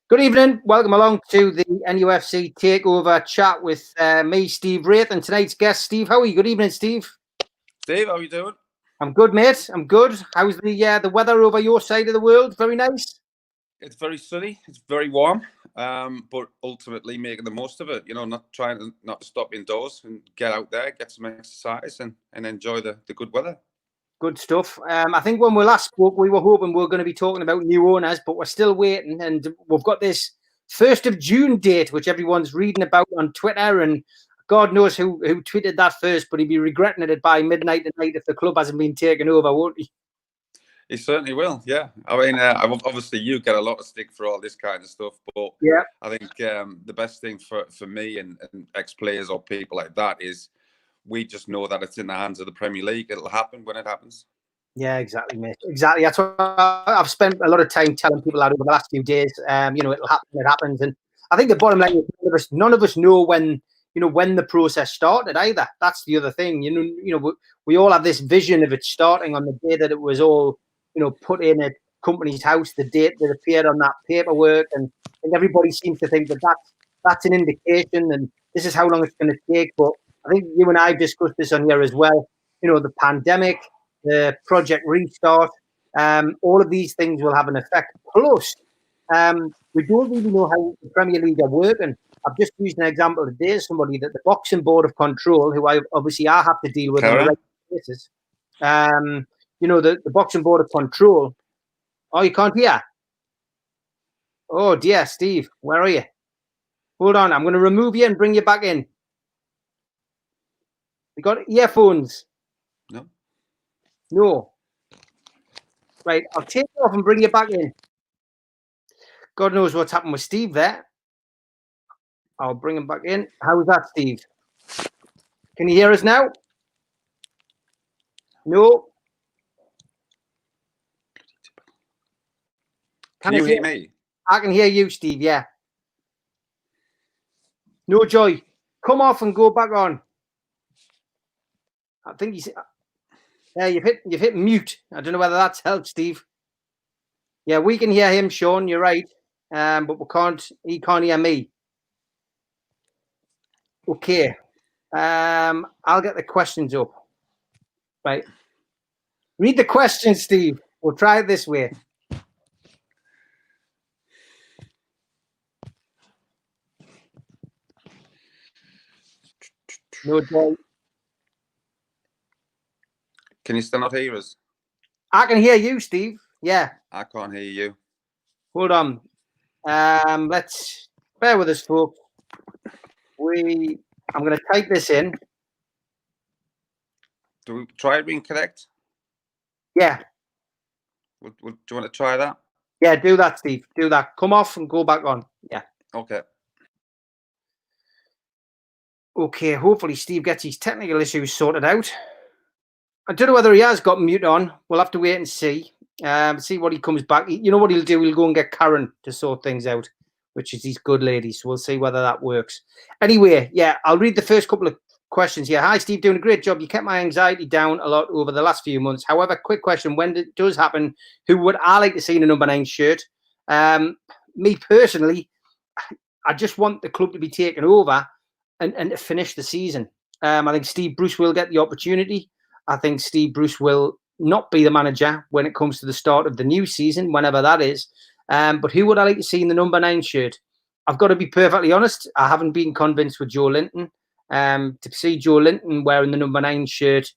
Good evening. Welcome along to the NUFC Takeover chat with me, Steve Wraith, and tonight's guest, Steve Howey. Good evening, Steve. Steve, how are you doing? I'm good, mate. I'm good. How's the weather over your side of the world? Very nice. It's very sunny. It's very warm, but ultimately making the most of it. You know, not trying to stop indoors and get out there, get some exercise, and enjoy the good weather. Good stuff. I think when we last spoke, we were hoping we were going to be talking about new owners, but we're still waiting. And we've got this 1st of June date, which everyone's reading about on Twitter. And God knows who tweeted that first, but he'd be regretting it by midnight tonight if the club hasn't been taken over, won't he? He certainly will. Yeah. I mean, obviously you get a lot of stick for all this kind of stuff, but yeah, I think the best thing for me and ex-players or people like that is we just know that it's in the hands of the Premier League. It'll happen when it happens. Yeah, exactly, mate. Exactly. That's what I've spent a lot of time telling people out over the last few days. It'll happen. It happens, and I think the bottom line is none of us know when the process started either. That's the other thing. We all have this vision of it starting on the day that it was all put in at Company's House, the date that appeared on that paperwork, and everybody seems to think that that's an indication, and this is how long it's going to take. But I think you and I have discussed this on here as well. The pandemic, the project restart, all of these things will have an effect. Plus, we don't really know how the Premier League are working. I've just used an example today, somebody that the Boxing Board of Control, who I have to deal with on a regular basis. The Boxing Board of Control. Oh, you can't hear? Oh, dear, Steve, where are you? Hold on, I'm going to remove you and bring you back in. You got earphones? No. No. Right, I'll take you off and bring you back in. God knows what's happened with Steve there. I'll bring him back in. How is that, Steve? Can you hear us now? No. Can you hear me? I can hear you, Steve, yeah. No joy. Come off and go back on. I think he's... Yeah, you've hit mute. I don't know whether that's helped, Steve. Yeah, we can hear him, Sean. You're right, but he can't hear me. Okay, I'll get the questions up. Right, read the questions, Steve. We'll try it this way. No joy. Can you still not hear us? I can hear you, Steve. Yeah. I can't hear you. Hold on. Let's bear with us, folks. I'm going to type this in. Do we try reconnect? Yeah. Do you want to try that? Yeah, do that, Steve. Do that. Come off and go back on. Yeah. Okay. Okay. Hopefully, Steve gets his technical issues sorted out. I don't know whether he has got mute on. We'll have to wait and see. See what he comes back. You know what he'll do? He'll go and get Karen to sort things out, which is these good ladies. So we'll see whether that works. Anyway, yeah, I'll read the first couple of questions here. Hi, Steve, doing a great job. You kept my anxiety down a lot over the last few months. However, quick question: when it does happen, who would I like to see in a number 9 shirt? Me personally, I just want the club to be taken over and to finish the season. I think Steve Bruce will get the opportunity. I think Steve Bruce will not be the manager when it comes to the start of the new season, whenever that is. But who would I like to see in the number 9 shirt? I've got to be perfectly honest. I haven't been convinced with Joe Linton. To see Joe Linton wearing the number 9 shirt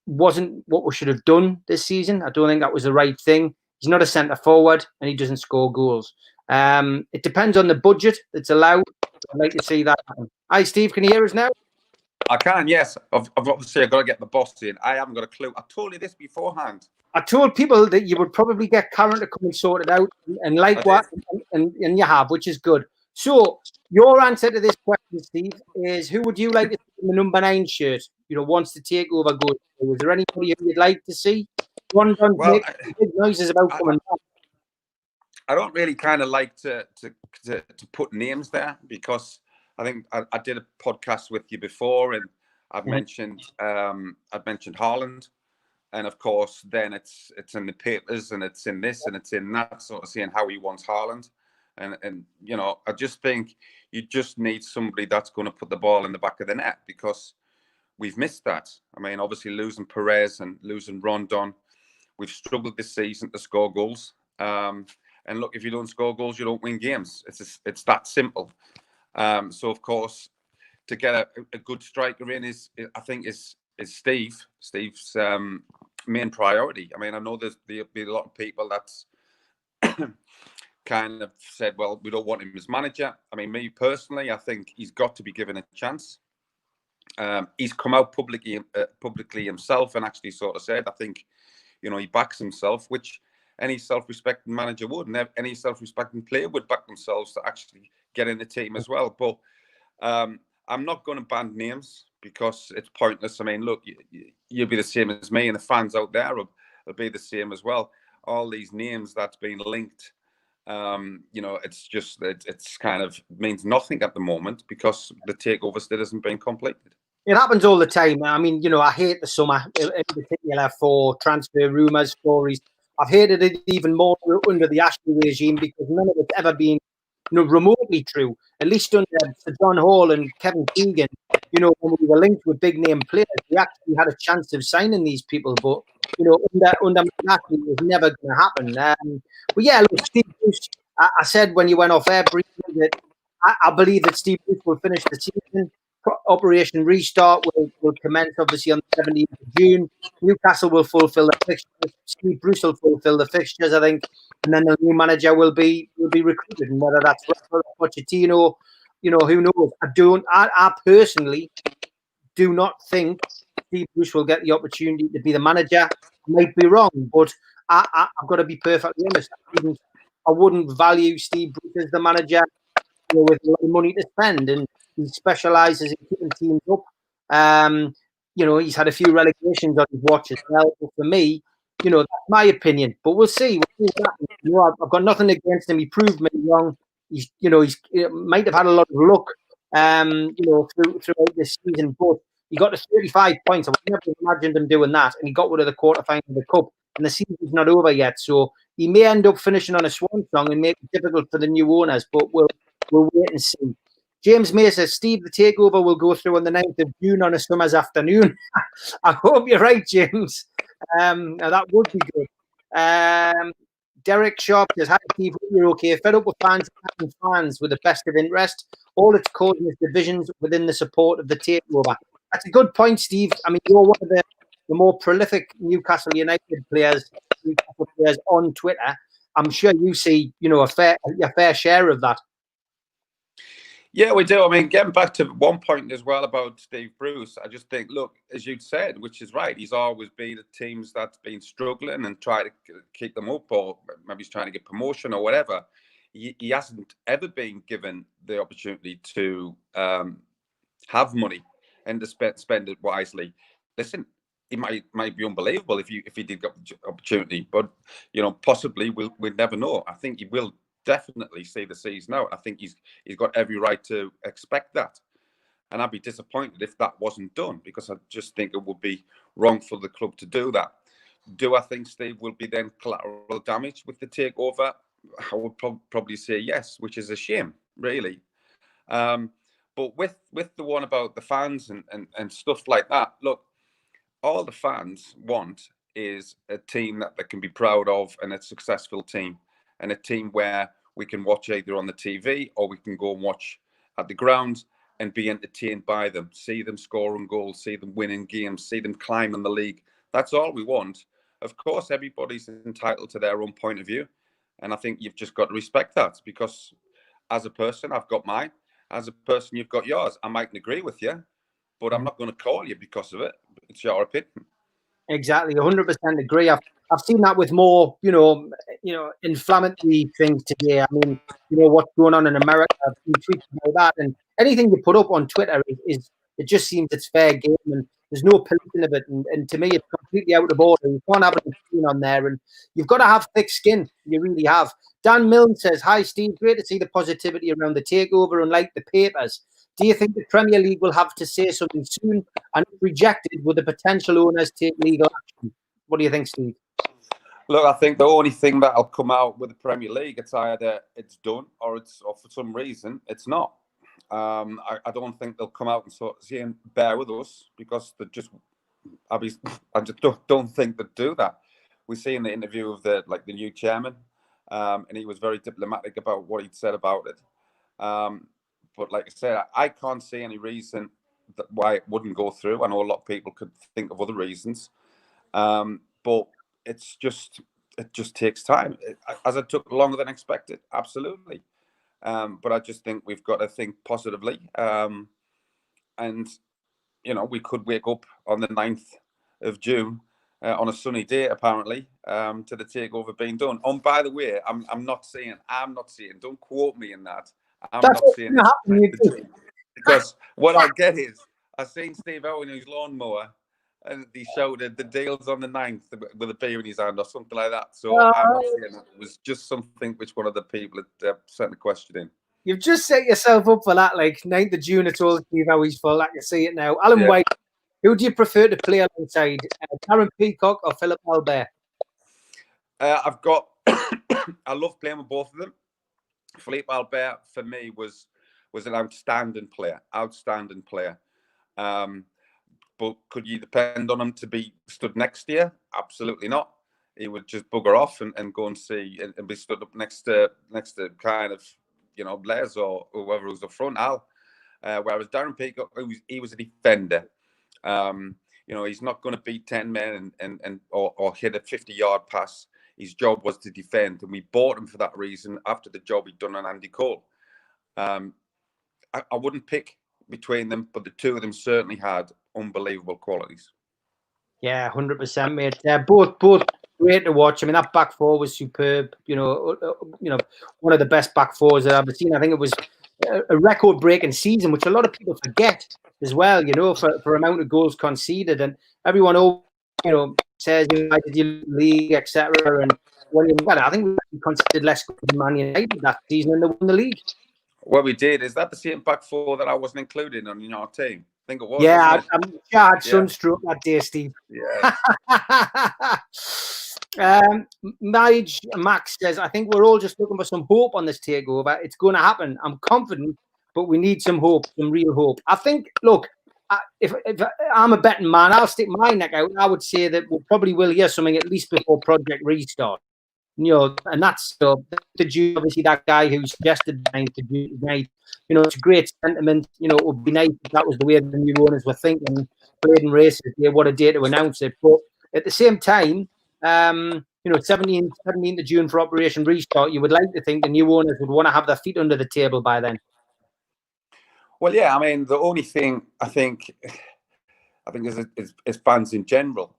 wasn't what we should have done this season. I don't think that was the right thing. He's not a centre forward and he doesn't score goals. It depends on the budget that's allowed. I'd like to see that happen. Hi, Steve. Can you hear us now? I can, yes. I've got to get the boss in. I haven't got a clue. I told you this beforehand. I told people that you would probably get Karen to come and sort it out, and and you have, which is good. So your answer to this question, Steve, is who would you like to see in the number 9 shirt? Once the takeover goes through. Is there anybody you'd like to see? One make big noises about coming back. I don't really kind of like to put names there because I think I did a podcast with you before, and I've mentioned Haaland, and of course then it's in the papers and it's in this and it's in that, sort of saying how he wants Haaland. And you know, I just think you just need somebody that's going to put the ball in the back of the net, because we've missed that. I mean, obviously losing Perez and losing Rondon, we've struggled this season to score goals. And look, if you don't score goals, you don't win games. It's that simple. So of course, to get a good striker in I think is Steve's main priority. I mean, I know there'll be a lot of people that's kind of said, well, we don't want him as manager. I mean, me personally, I think he's got to be given a chance. He's come out publicly himself and actually sort of said, I think, you know, he backs himself, which any self-respecting manager would, and any self-respecting player would back themselves to actually get in the team as well. But I'm not going to ban names because it's pointless. I mean, look, you'll be the same as me, and the fans out there will be the same as well. All these names that's been linked, you know, it's kind of means nothing at the moment because the takeover still hasn't been completed. It happens all the time. I mean, you know, I hate the summer, in particular for transfer rumours, stories. I've hated it even more under the Ashley regime because none of it's ever been, you know, remotely true. At least under Sir John Hall and Kevin Keegan, you know, when we were linked with big name players, we actually had a chance of signing these people. But, you know, under Ashley, it was never going to happen. But yeah, look, Steve Bruce, I said when you went off air briefly that I believe that Steve Bruce will finish the season. Operation Restart will commence obviously on the 17th of June. Newcastle will fulfil the fixtures. Steve Bruce will fulfil the fixtures, I think, and then the new manager will be recruited. And whether that's Pochettino, you know, who knows? I personally do not think Steve Bruce will get the opportunity to be the manager. I might be wrong, but I've got to be perfectly honest. I wouldn't value Steve Bruce as the manager, you know, with a lot of money to spend, and he specialises in keeping teams up. You know, he's had a few relegations on his watch as well. But for me, you know, that's my opinion. But we'll see. What happens. You know, I've got nothing against him. He proved me wrong. He might have had a lot of luck, you know, throughout this season. But he got to 35 points. I would never have imagined him doing that. And he got rid of the quarterfinal of the cup. And the season's not over yet. So he may end up finishing on a swan song and make it difficult for the new owners. But we'll wait and see. James May says, Steve, the takeover will go through on the 9th of June on a summer's afternoon. I hope you're right, James. That would be good. Derek Sharp says, hi, Steve, hope you're okay. Fed up with fans and fans with the best of interest. All it's causing is divisions within the support of the takeover. That's a good point, Steve. I mean, you're one of the more prolific Newcastle United players on Twitter. I'm sure you see, you know, a fair share of that. Yeah, we do. I mean, getting back to one point as well about Steve Bruce, I just think, look, as you'd said, which is right, he's always been at teams that's been struggling and try to keep them up, or maybe he's trying to get promotion or whatever. He hasn't ever been given the opportunity to have money and to spend it wisely. Listen, it might be unbelievable if he did get the opportunity, but you know, possibly we'll never know. I think he will definitely see the season out. I think he's got every right to expect that, and I'd be disappointed if that wasn't done, because I just think it would be wrong for the club to do that. Do I think Steve will be then collateral damage with the takeover? I would probably say yes, which is a shame, really. But with the one about the fans and stuff like that, look, all the fans want is a team that they can be proud of, and a successful team, and a team where we can watch either on the TV or we can go and watch at the ground and be entertained by them, see them scoring goals, see them winning games, see them climbing the league. That's all we want. Of course, everybody's entitled to their own point of view, and I think you've just got to respect that, because as a person, I've got mine. As a person, you've got yours. I mightn't agree with you, but I'm not going to call you because of it. It's your opinion. Exactly, 100% agree. I've seen that with more, you know, inflammatory things today. I mean, you know, what's going on in America, I've seen tweets about that, and anything you put up on Twitter is it just seems it's fair game, and there's no policing of it. And to me, it's completely out of order. You can't have an opinion on there, and you've got to have thick skin. You really have. Dan Milne says, hi, Steve. Great to see the positivity around the takeover, unlike the papers. Do you think the Premier League will have to say something soon? And if rejected, will the potential owners take legal action? What do you think, Steve? Look, I think the only thing that'll come out with the Premier League, it's either it's done or for some reason it's not. I don't think they'll come out and sort of saying bear with us, because they just, I just don't think they'd do that. We see in the interview of the new chairman, and he was very diplomatic about what he'd said about it. But like I said, I can't see any reason why it wouldn't go through. I know a lot of people could think of other reasons, but it just takes time. As it took longer than expected, absolutely. But I just think we've got to think positively, and we could wake up on the 9th of June on a sunny day, apparently, to the takeover being done. And by the way, I'm not saying. Don't quote me in that. I'm That's not saying it's because what I'll get is I've seen Steve Howey in his lawnmower, and he shouted the deal's on the 9th with a beer in his hand or something like that. So I'm not saying that. It was just something which one of the people had sent the question in. You've just set yourself up for that, like 9th of June. It's all Steve Howey's fault. I can see it now. Alan White, who do you prefer to play alongside, Darren Peacock or Philip Albert? I've got. I love playing with both of them. Philippe Albert for me was an outstanding player. But could you depend on him to be stood next year? Absolutely not. He would just bugger off and go and see and be stood up next to kind of Les or whoever was up front. Whereas Darren Peacock, he was a defender. He's not going to beat 10 men or hit a 50-yard pass. His job was to defend, and we bought him for that reason after the job he'd done on Andy Cole. I wouldn't pick between them, but the two of them certainly had unbelievable qualities. Yeah, 100%, mate. Both great to watch. I mean, that back four was superb. One of the best back fours that I've ever seen. I think it was a record-breaking season, which a lot of people forget as well. For amount of goals conceded, and everyone says United league, etc. And I think we conceded less goals than Man United that season, and they won the league. Well, we did. Is that the same back four that I wasn't including on your team? I think it was. Yeah, I had sunstroke that day, Steve. Yeah. Max says, I think we're all just looking for some hope on this takeover. It's going to happen. I'm confident, but we need some hope, some real hope. I think, look, if I'm a betting man, I'll stick my neck out. I would say that we probably will hear something at least before Project Restart. And that's obviously that guy who suggested the 9th of June tonight. It's a great sentiment. It would be nice if that was the way the new owners were thinking. Braden races, what a day to announce it. But at the same time, 17th of June for Operation Restart, you would like to think the new owners would want to have their feet under the table by then. Well, yeah, I mean, the only thing I think as fans in general,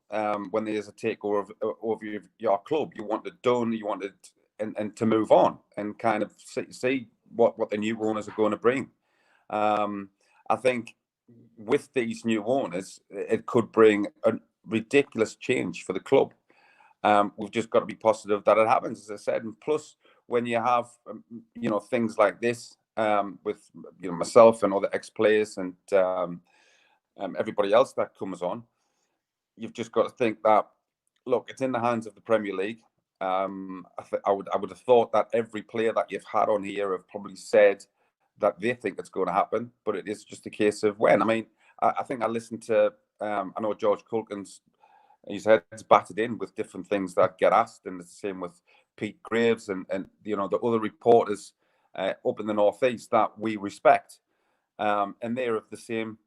when there's a takeover of your club, you want it done, you want it and to move on and kind of see what the new owners are going to bring. I think with these new owners, it could bring a ridiculous change for the club. We've just got to be positive that it happens, as I said. And plus, when you have things like this with myself and other ex-players and everybody else that comes on, you've just got to think that, look, it's in the hands of the Premier League. I would have thought that every player that you've had on here have probably said that they think it's going to happen, but it is just a case of when. I mean, I think I listened to, I know George Culkin's, his head's battered in with different things that get asked, and it's the same with Pete Graves and the other reporters up in the Northeast that we respect, and they're of the same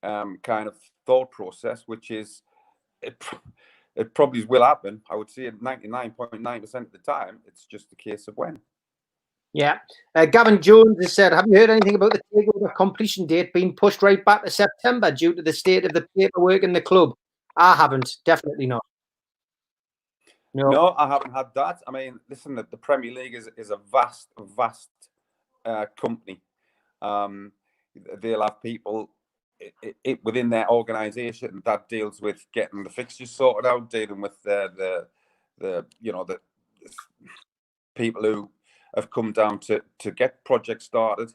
kind of thought process, which is it probably will happen. I would say at 99.9% of the time, it's just a case of when. Yeah. Gavin Jones has said, have you heard anything about the takeover completion date being pushed right back to September due to the state of the paperwork in the club? I haven't. Definitely not. No, I haven't had that. I mean, listen, the Premier League is a vast company. They'll have people within their organisation that deals with getting the fixtures sorted out, dealing with the people who have come down to get projects started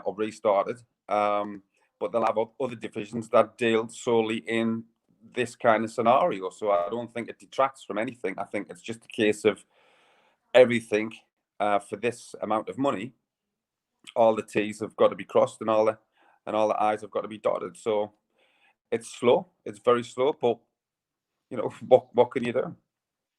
or restarted. But they'll have other divisions that deal solely in this kind of scenario. So I don't think it detracts from anything. I think it's just a case of everything for this amount of money. All the T's have got to be crossed and all the I's have got to be dotted. So it's slow. It's very slow, but what can you do?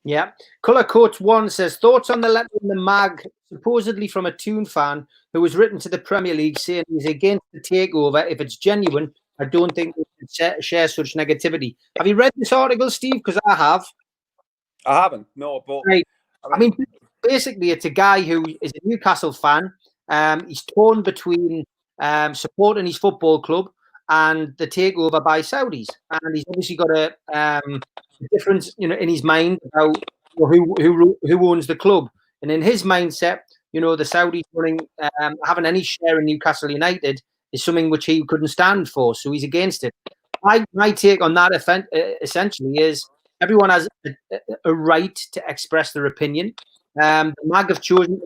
Yeah. Colour Coach 1 says, thoughts on the letter in the mag, supposedly from a Toon fan, who was written to the Premier League saying he's against the takeover. If it's genuine, I don't think we should share such negativity. Have you read this article, Steve? Because I have. I haven't, no, but... Right. I mean, basically, it's a guy who is a Newcastle fan. He's torn between supporting his football club and the takeover by Saudis. And he's obviously got a difference, in his mind about who owns the club. And in his mindset, the Saudis having any share in Newcastle United is something which he couldn't stand for. So he's against it. My take on that essentially is everyone has a right to express their opinion. The mag have chosen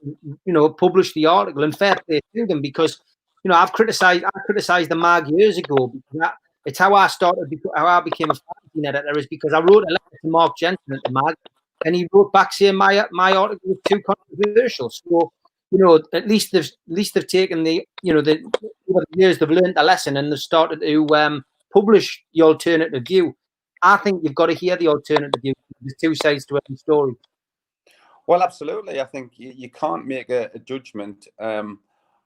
to, publish the article, and fair play to them, because, I've criticised the mag years ago, because it's how I became a fantasy editor, is because I wrote a letter to Mark Jensen at the mag, and he wrote back saying my article was too controversial. So, at least they've taken over the years they've learned a lesson, and they've started to publish the alternative view. I think you've got to hear the alternative view. There's two sides to every story. Well, absolutely. I think you can't make a judgment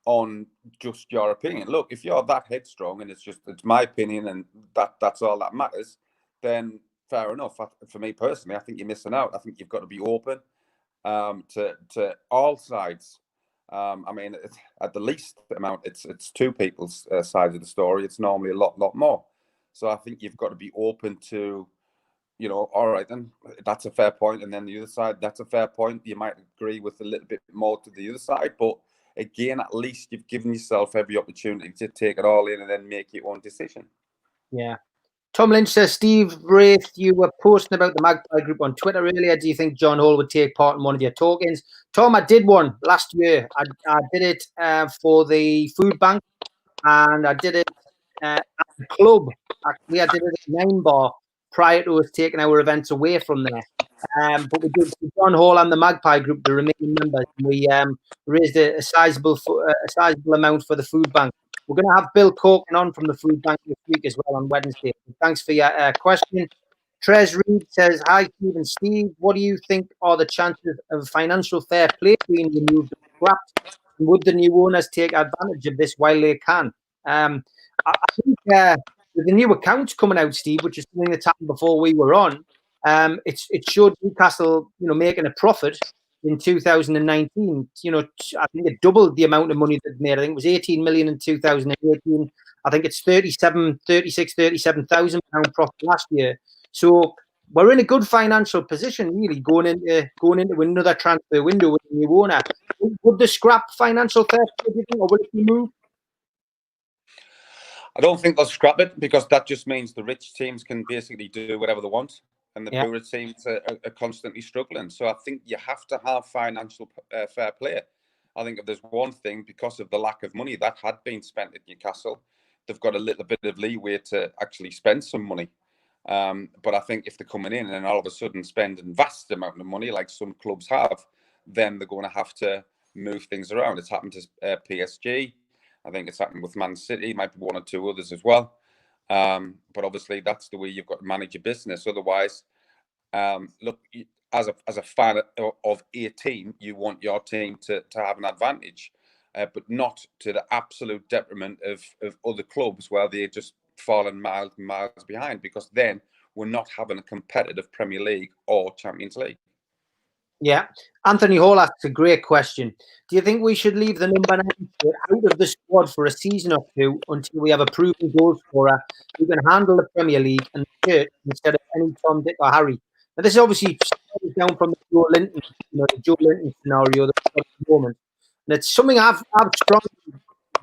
on just your opinion. Look, if you're that headstrong and it's my opinion and that's all that matters, then fair enough. For me personally, I think you're missing out. I think you've got to be open to all sides. I mean, at the least amount, it's two people's sides of the story. It's normally a lot more. So I think you've got to be open to, all right, then that's a fair point. And then the other side, that's a fair point. You might agree with a little bit more to the other side. But again, at least you've given yourself every opportunity to take it all in and then make your own decision. Yeah. Tom Lynch says, Steve Wraith, you were posting about the Magpie Group on Twitter earlier. Do you think John Hall would take part in one of your talkings? Tom, I did one last year. I did it for the food bank, and I did it at the club. Actually, I did it at 9 Bar prior to us taking our events away from there. But we did John Hall and the Magpie Group, the remaining members. We raised a sizable amount for the food bank. We're going to have Bill Corkin on from the food bank this week as well on Wednesday. Thanks for your question. Trez Reed says, hi, Steve and Steve. What do you think are the chances of financial fair play being removed and scrapped? Would the new owners take advantage of this while they can? I think with the new accounts coming out, Steve, which is something that's happened before we were on, it showed Newcastle, making a profit in 2019. I think it doubled the amount of money that made. I think it was 18 million in 2018. I think it's 37,000 pound profit last year. So we're in a good financial position, really, going into another transfer window with a new owner. Would the scrap financial fair play, or will it be moved? I don't think they'll scrap it, because that just means the rich teams can basically do whatever they want, and the poorer teams are constantly struggling. So I think you have to have financial fair play. I think if there's one thing, because of the lack of money that had been spent at Newcastle, they've got a little bit of leeway to actually spend some money. But I think if they're coming in and all of a sudden spending vast amount of money, like some clubs have, then they're going to have to move things around. It's happened to PSG. I think it's happened with Man City, might be one or two others as well. But obviously, that's the way you've got to manage your business. Otherwise, look, as a fan of a team, you want your team to have an advantage, but not to the absolute detriment of other clubs where they're just falling miles and miles behind, because then we're not having a competitive Premier League or Champions League. Yeah. Anthony Hall asks a great question. Do you think we should leave the number 9 out of the squad for a season or two until we have a proven goal scorer who can handle the Premier League and the shirt instead of any Tom, Dick or Harry? Now, this is obviously down from the Joe Linton scenario at the moment. And it's something I've strongly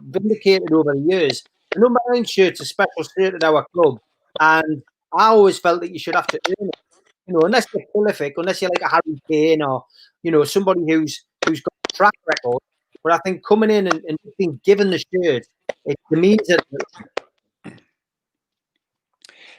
vindicated over the years. The number 9 shirt's a special shirt at our club, and I always felt that you should have to earn it. Unless you're prolific, unless you're like a Harry Kane or, somebody who's got a track record. But I think coming in and being given the shirt, it demeans it.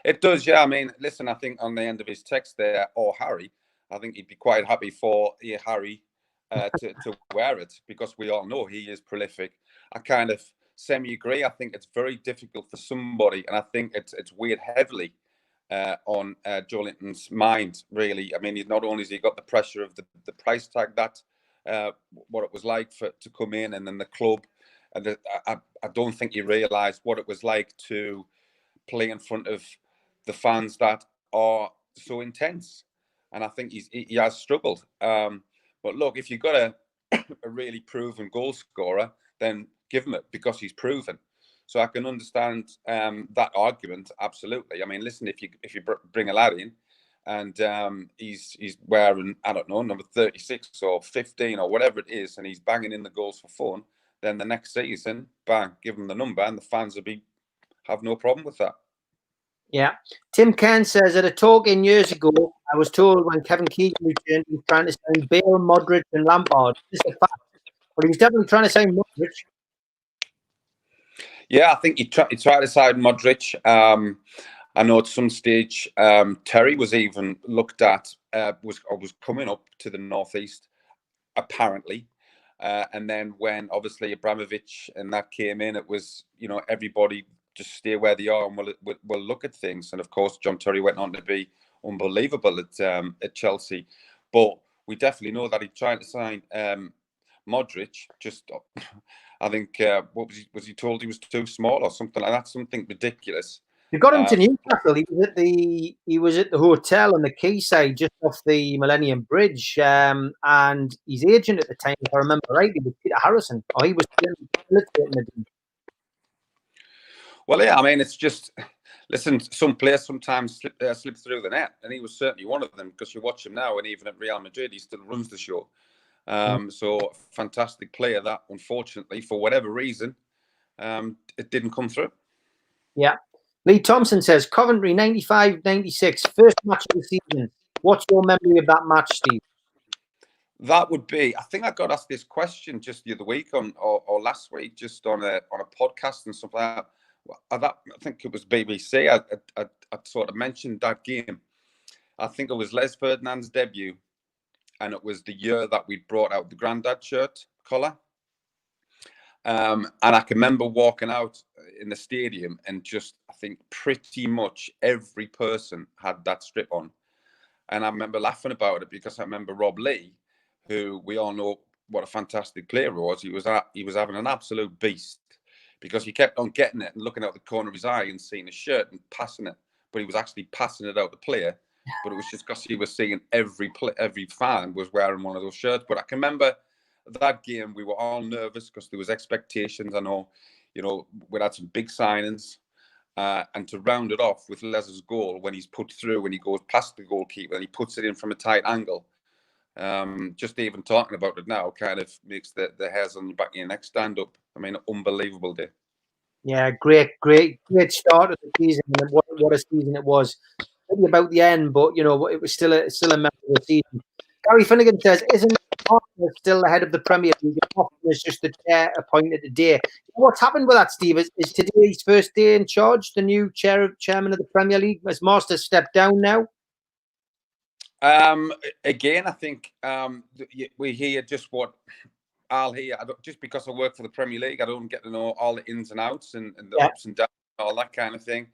It does, yeah. I mean, listen, I think on the end of his text there, or Harry, I think he'd be quite happy for Harry to wear it, because we all know he is prolific. I kind of semi-agree. I think it's very difficult for somebody, and I think it's weighed heavily on Joe Linton's mind, really. I mean, not only has he got the pressure of the price tag, that what it was like to come in, and then the club, and I don't think he realised what it was like to play in front of the fans that are so intense. And I think he has struggled. But look, if you've got a really proven goal scorer, then give him it, because he's proven. So I can understand that argument, absolutely. I mean, listen, if you bring a lad in and he's wearing, I don't know, number 36 or 15 or whatever it is, and he's banging in the goals for fun, then the next season, bang, give him the number, and the fans will have no problem with that. Yeah. Tim Kern says, at a talk in years ago, I was told when Kevin Keegan returned, he was trying to sign Bale, Modric, and Lampard. This is a fact. But he was definitely trying to sign Modric. Yeah, I think he tried to sign Modric. I know at some stage Terry was even looked at, was coming up to the northeast, apparently. And then when obviously Abramovich and that came in, it was, everybody just stay where they are and we'll look at things. And of course, John Terry went on to be unbelievable at Chelsea. But we definitely know that he tried to sign Modric. Just, I think, what was he told he was too small or something like that? Something ridiculous. You got him to Newcastle. He was at the hotel on the quayside just off the Millennium Bridge, and his agent at the time, if I remember rightly, was Peter Harrison, or he was facilitating the. Well, yeah, I mean, it's just, listen, some players sometimes slip through the net, and he was certainly one of them, because you watch him now, and even at Real Madrid, he still runs the show. So, fantastic player that, unfortunately, for whatever reason, it didn't come through. Yeah. Lee Thompson says, Coventry 95-96, first match of the season. What's your memory of that match, Steve? That would be, I think I got asked this question just the other week or last week, just on a podcast and stuff like that. I think it was BBC. I sort of mentioned that game. I think it was Les Ferdinand's debut, and it was the year that we brought out the Grandad shirt collar. And I can remember walking out in the stadium, and just, I think pretty much every person had that strip on. And I remember laughing about it, because I remember Rob Lee, who we all know what a fantastic player he was. He was having an absolute beast, because he kept on getting it and looking out the corner of his eye and seeing a shirt and passing it, but he was actually passing it out the player. But it was just because he was seeing every fan was wearing one of those shirts. But I can remember that game, we were all nervous because there was expectations. I know, we had some big signings. And to round it off with Les's goal, when he's put through, when he goes past the goalkeeper and he puts it in from a tight angle, just even talking about it now kind of makes the hairs on the back of your neck stand up. I mean, unbelievable day. Yeah, great start of the season. And what a season it was. Maybe about the end, but it was still a memorable season. Gary Finnegan says, isn't Arsenal still ahead of the Premier League? It's just the chair appointed today. What's happened with that, Steve? Is today his first day in charge, the new chairman of the Premier League? Has Master stepped down now? Again, I think we hear just what I'll hear. Just because I work for the Premier League, I don't get to know all the ins and outs and the ups and downs, and all that kind of thing.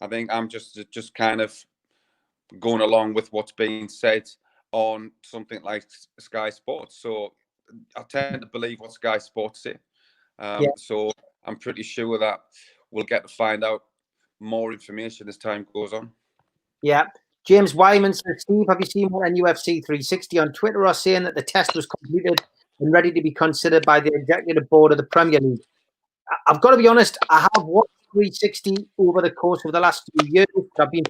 I think I'm just kind of going along with what's being said on something like Sky Sports. So I tend to believe what Sky Sports say. So I'm pretty sure that we'll get to find out more information as time goes on. Yeah. James Wyman says, Steve, have you seen what NUFC 360 on Twitter are saying that the test was completed and ready to be considered by the executive board of the Premier League? I've got to be honest, I have watched 360 over the course of the last few years, but I've been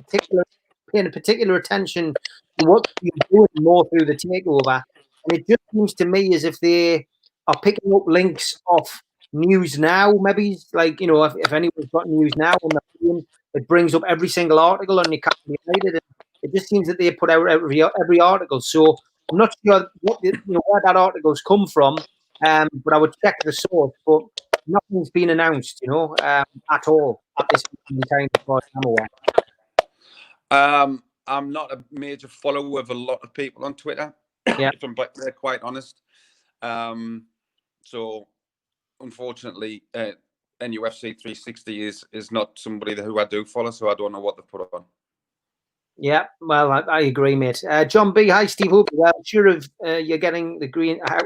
paying particular attention to what you're doing more through the takeover. And it just seems to me as if they are picking up links off News Now. Maybe like, if anyone's got News Now on the phone, it brings up every single article on Newcastle United. It just seems that they put out every article. So I'm not sure where that article's come from, but I would check the source. But nothing's been announced, at all at this time as far as I'm aware. I'm not a major follower of a lot of people on Twitter, Yeah. if I'm quite honest. So, unfortunately, NUFC 360 is not somebody who I do follow, so I don't know what they've put on. Yeah, well, I agree, mate. John B, hi, Steve Hope. Well, sure of you're getting the green. How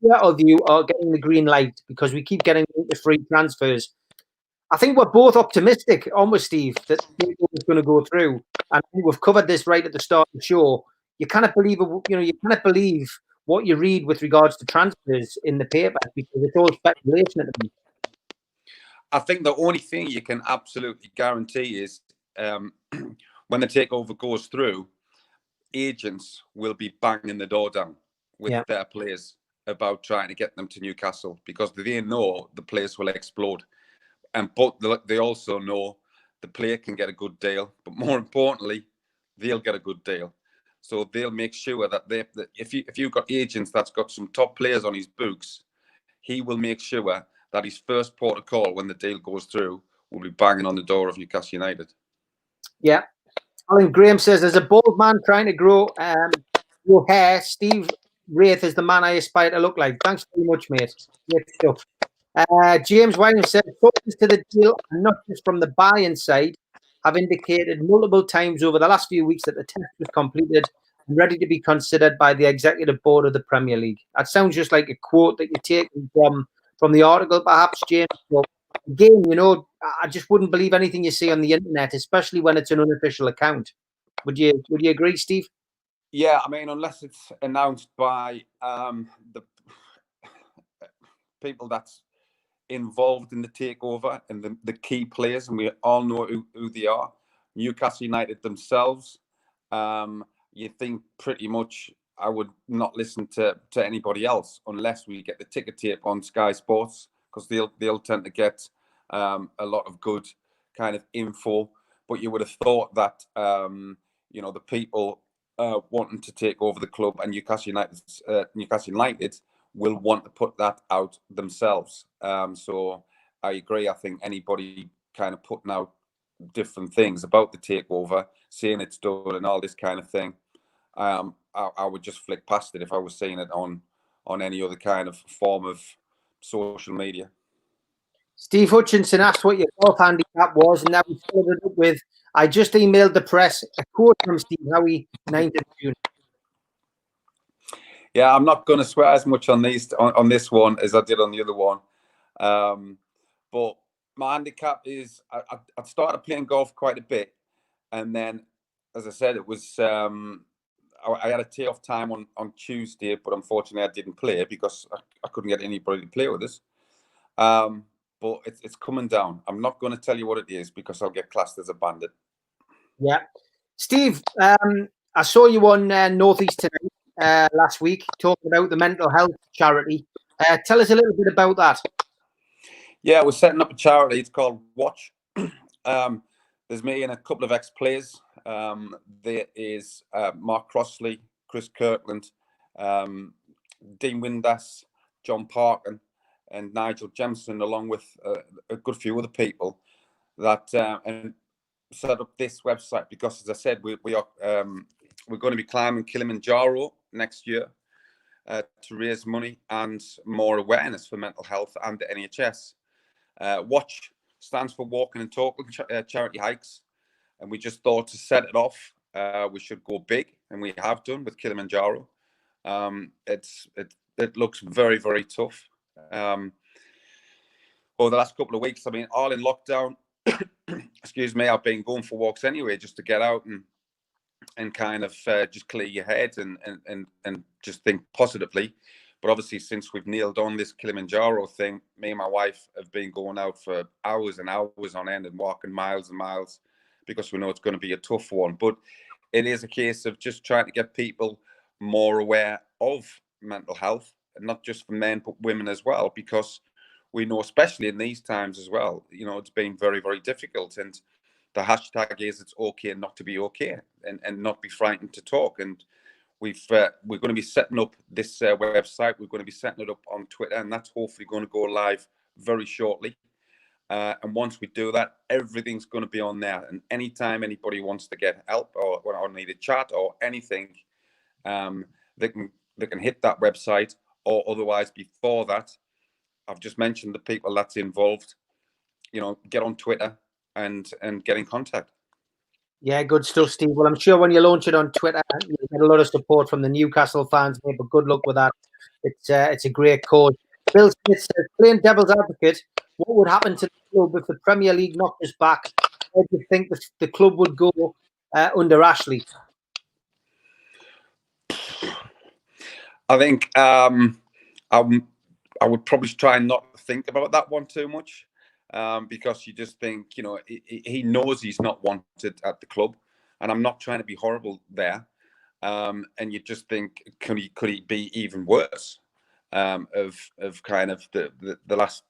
sure of you are getting the green light because we keep getting the free transfers. I think we're both optimistic, almost, Steve, that Takeover is going to go through. And I think we've covered this right at the start of the show. You cannot believe, you cannot believe what you read with regards to transfers in the paper because it's all speculation at the moment. I think the only thing you can absolutely guarantee is when the takeover goes through, agents will be banging the door down with their players about trying to get them to Newcastle because they know the place will explode. But they also know the player can get a good deal, but more importantly, they'll get a good deal. So they'll make sure that if you've got agents that's got some top players on his books, he will make sure that his first port of call when the deal goes through will be banging on the door of Newcastle United. Yeah. Alan Graham says, there's a bald man trying to grow your hair. Steve Wraith is the man I aspire to look like. Thanks very much, mate. Great stuff. James Williams said, focus to the deal, and not just from the buy-in side, have indicated multiple times over the last few weeks that the test was completed and ready to be considered by the executive board of the Premier League. That sounds just like a quote that you're taking from the article, perhaps, James. But again, I just wouldn't believe anything you see on the internet, especially when it's an unofficial account. Would you agree, Steve? Yeah, I mean, unless it's announced by the people that's involved in the takeover and the key players, and we all know who they are. Newcastle United themselves. You think pretty much I would not listen to anybody else unless we get the ticker tape on Sky Sports because they'll tend to get a lot of good kind of info. But you would have thought that the people wanting to take over the club and Newcastle United will want to put that out themselves. So I agree. I think anybody kind of putting out different things about the takeover, saying it's done and all this kind of thing, I would just flick past it if I was seeing it on any other kind of form of social media. Steve Hutchinson asked what your golf handicap was, and now we followed it up with, I just emailed the press a quote from Steve Howey, 9th of June. Yeah, I'm not going to swear as much on this one as I did on the other one. But my handicap is I started playing golf quite a bit. And then, as I said, it was I had a tee-off time on Tuesday, but unfortunately I didn't play because I couldn't get anybody to play with us. But it's coming down. I'm not going to tell you what it is because I'll get classed as a bandit. Yeah. Steve, I saw you on Northeast Tonight last week talking about the mental health charity. Tell us a little bit about that. Yeah, we're setting up a charity. It's called Watch. There's me and a couple of ex-players. There is Mark Crossley, Chris Kirkland, Dean Windass, John Parkin, and Nigel Jemison, along with a good few other people that and set up this website because, as I said, we're going to be climbing Kilimanjaro next year to raise money and more awareness for mental health and the NHS. Watch stands for Walking and Talking Charity Hikes, and we just thought to set it off, we should go big, and we have done with Kilimanjaro. It looks very, very tough. Over the last couple of weeks, I mean, all in lockdown. Excuse me, I've been going for walks anyway, just to get out and kind of just clear your head and just think positively. But obviously, since we've nailed on this Kilimanjaro thing, me and my wife have been going out for hours and hours on end and walking miles and miles because we know it's going to be a tough one. But it is a case of just trying to get people more aware of mental health, and not just for men, but women as well, because we know, especially in these times as well, it's been very, very difficult. And the hashtag is it's okay not to be okay and not be frightened to talk. And we're going to be setting up this website. We're going to be setting it up on Twitter, and that's hopefully going to go live very shortly. And once we do that, everything's going to be on there. And anytime anybody wants to get help or need a chat or anything, they can hit that website. Or otherwise, before that, I've just mentioned the people that's involved. Get on Twitter and get in contact. Yeah, good stuff, Steve. Well, I'm sure when you launch it on Twitter, you'll get a lot of support from the Newcastle fans, mate, but good luck with that. It's a great cause. Bill Smith says, playing devil's advocate, what would happen to the club if the Premier League knocked us back? Where do you think the club would go under Ashley? I think I would probably try not to think about that one too much. Because you just think, he knows he's not wanted at the club, and I'm not trying to be horrible there. And you just think, could he be even worse? Of kind of the last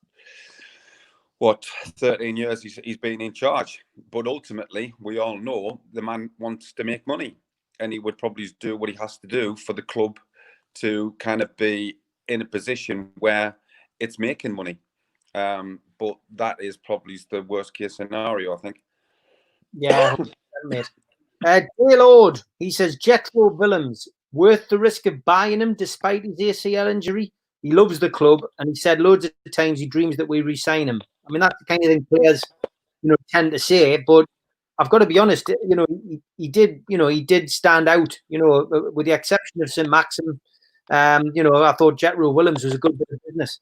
13 years he's been in charge. But ultimately, we all know the man wants to make money, and he would probably do what he has to do for the club to kind of be in a position where it's making money. But that is probably the worst case scenario, I think. Yeah, mate. Dale Ord, he says, Jethro Willems, worth the risk of buying him despite his ACL injury? He loves the club, and he said loads of times he dreams that we re-sign him. I mean, that's the kind of thing players, tend to say. But I've got to be honest, he did stand out. With the exception of St. Maxim, I thought Jethro Willems was a good bit of business.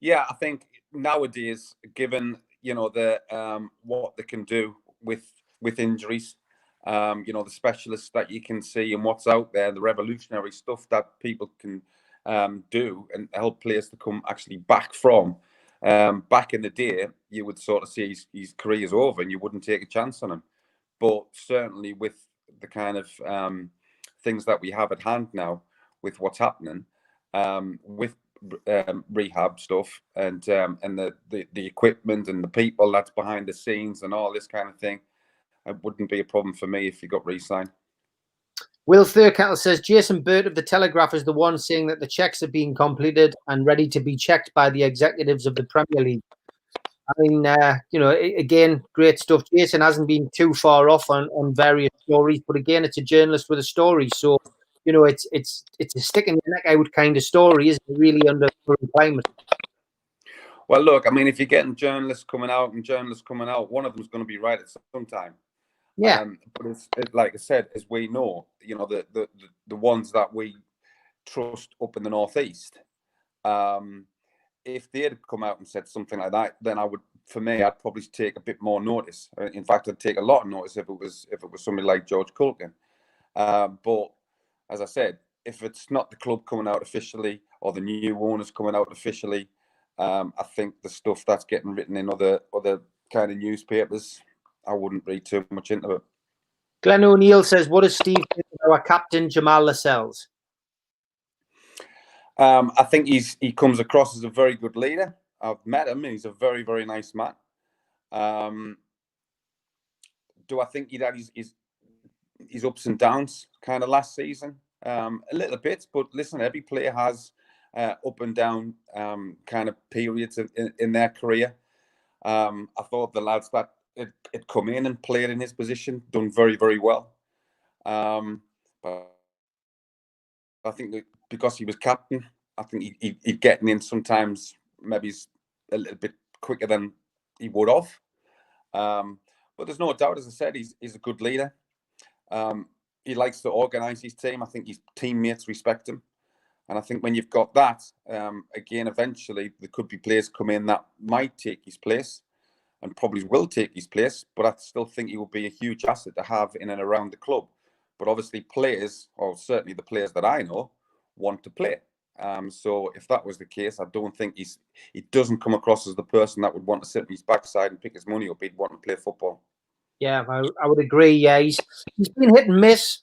Yeah, I think nowadays, given the what they can do with injuries, the specialists that you can see and what's out there, the revolutionary stuff that people can do and help players to come actually back from. Back in the day, you would sort of see his career's over and you wouldn't take a chance on him. But certainly with the kind of things that we have at hand now, with what's happening, with rehab stuff and the equipment and the people that's behind the scenes and all this kind of thing, it wouldn't be a problem for me if he got re-signed. Will Thurkettle says Jason Burt of the Telegraph is the one saying that the checks are being completed and ready to be checked by the executives of the Premier League. I mean, again, great stuff. Jason hasn't been too far off on various stories, but again, it's a journalist with a story, so it's a stick in the neck out kind of story, isn't it? Really under the current climate. Well, look, I mean, if you're getting journalists coming out, one of them's going to be right at some time. Yeah. But it's like I said, as we know, the ones that we trust up in the northeast, if they had come out and said something like that, then I'd probably take a bit more notice. In fact, I'd take a lot of notice if it was somebody like George Culkin. But as I said, if it's not the club coming out officially or the new owners coming out officially, I think the stuff that's getting written in other kind of newspapers, I wouldn't read too much into it. Glenn O'Neill says, what does Steve think of our captain, Jamaal Lascelles? I think he comes across as a very good leader. I've met him and he's a very, very nice man. Do I think he'd had his ups and downs kind of last season? A little bit, but listen, every player has up and down kind of periods in their career. I thought the lads that had come in and played in his position done very, very well. But I think that because he was captain, I think he'd getting in sometimes maybe a little bit quicker than he would have. But there's no doubt, as I said, he's a good leader. He likes to organise his team. I think his teammates respect him. And I think when you've got that, again, eventually there could be players come in that might take his place and probably will take his place. But I still think he will be a huge asset to have in and around the club. But obviously players, or certainly the players that I know, want to play. So if that was the case, I don't think he doesn't come across as the person that would want to sit on his backside and pick his money up. He'd want to play football. Yeah, I would agree. Yeah, he's been hit and miss.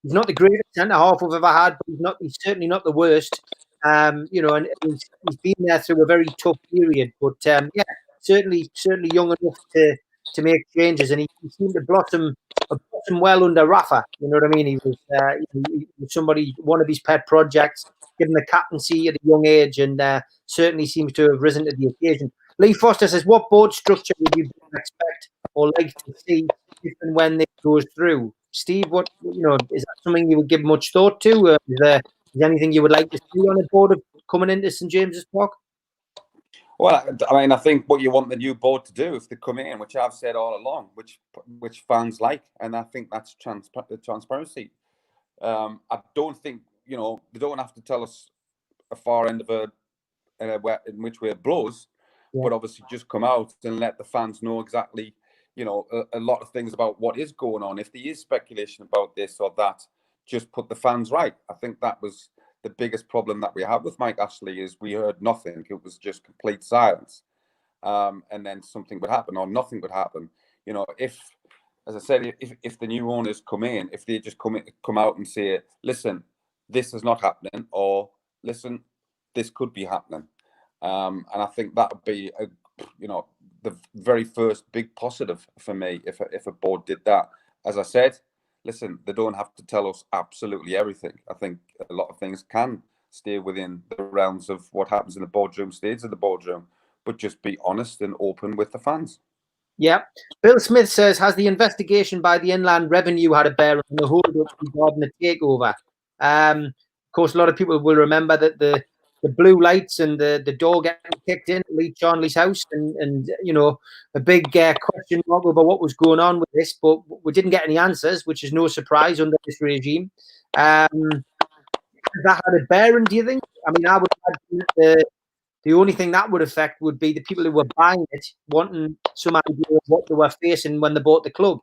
He's not the greatest centre half we've ever had, but he's certainly not the worst. And he's been there through a very tough period. But yeah, certainly young enough to make changes, and he seemed to blossom well under Rafa. You know what I mean? He was somebody, one of his pet projects, given the captaincy at a young age, and certainly seems to have risen to the occasion. Lee Foster says, what board structure would you expect or like to see if and when this goes through? Steve, what is that something you would give much thought to? Is there anything you would like to see on a board of coming into St James's Park? Well, I mean, I think what you want the new board to do is to come in, which I've said all along, which fans like, and I think that's transparency. I don't think they don't have to tell us a far end of in which way it blows, but obviously just come out and let the fans know exactly, a lot of things about what is going on. If there is speculation about this or that, just put the fans right. I think that was the biggest problem that we had with Mike Ashley is we heard nothing. It was just complete silence. And then something would happen or nothing would happen. If, as I said, if the new owners come in, if they just come out and say, listen, this is not happening, or listen, this could be happening. And I think that would be, the very first big positive for me if a board did that. As I said, listen, they don't have to tell us absolutely everything. I think a lot of things can stay within the realms of what happens in the boardroom, stays in the boardroom, but just be honest and open with the fans. Yeah. Bill Smith says, has the investigation by the Inland Revenue had a bearing on the hold-up regarding the takeover? Of course, a lot of people will remember that the blue lights and the door getting kicked in at Lee Charnley's house and a big question mark over what was going on with this, but we didn't get any answers, which is no surprise under this regime. Has that had a bearing, do you think? I mean, I would imagine the only thing that would affect would be the people who were buying it wanting some idea of what they were facing when they bought the club.